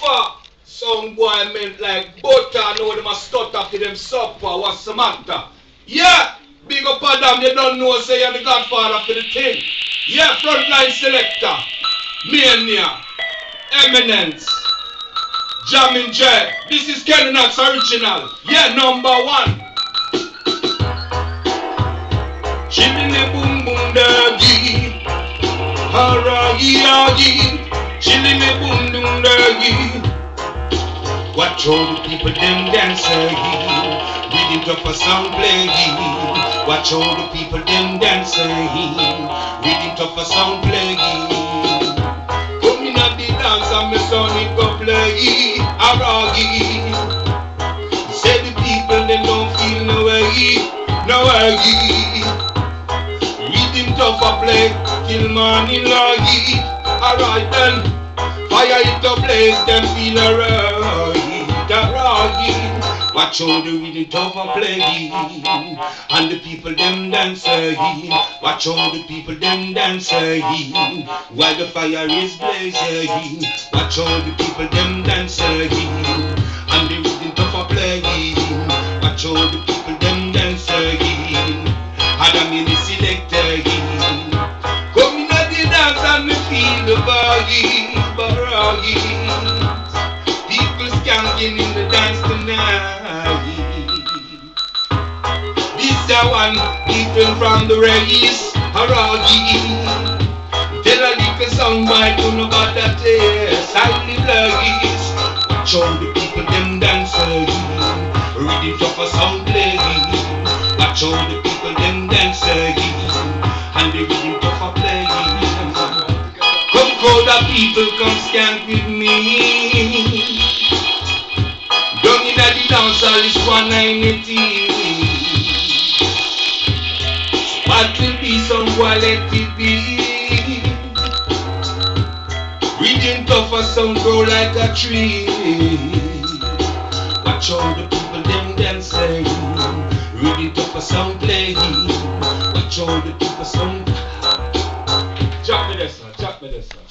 Tuffa Sound boy meant like butter. Know them a stutter for them supper. What's the matter? Yeah, big up on them. You don't know, say you're the godfather for the thing. Yeah, frontline selector, Mania, Eminence, Jamming J. This is Kenny Knox original. Yeah, #1. Chillin' boom boom doggy, haragi agi. Chillin' boom boom doggy. Watch all the people them dance Riddim Tuffa Sound play. Watch all the people them dance Riddim Tuffa Sound play. Come in at the dance and me son it go play haragi. Say the people them don't feel no way, no way. Riddim Tuffa play till morning loggy. Alright then, fire it up blaze, them feel alright. Watch all the Riddim Tuffa play, and the people them dance. Watch all the people them dance while the fire is blazing. Watch all the people them dance and the Riddim Tuffa play. Watch all the people them dance Adam in the selector. Come in at the dance and me feel the buggy, baragi. People skanking in the dance tonight. This a one different from the race, haragi. Tell a little song by to know about that taste. Silently bluggies. Watch all the people them dance Riddim Tuffa Sound play. Watch all the people them dance and the Riddim Tuffa play. Come crowd of people, come skank with me. Down in the dance hall is 190. What will be some boy let it be. Riddim Tuffa Sound grow like a tree. Watch all the people them dancing Riddim Tuffa Sound play. Watch all the people sound. Drop me this one, drop me this one.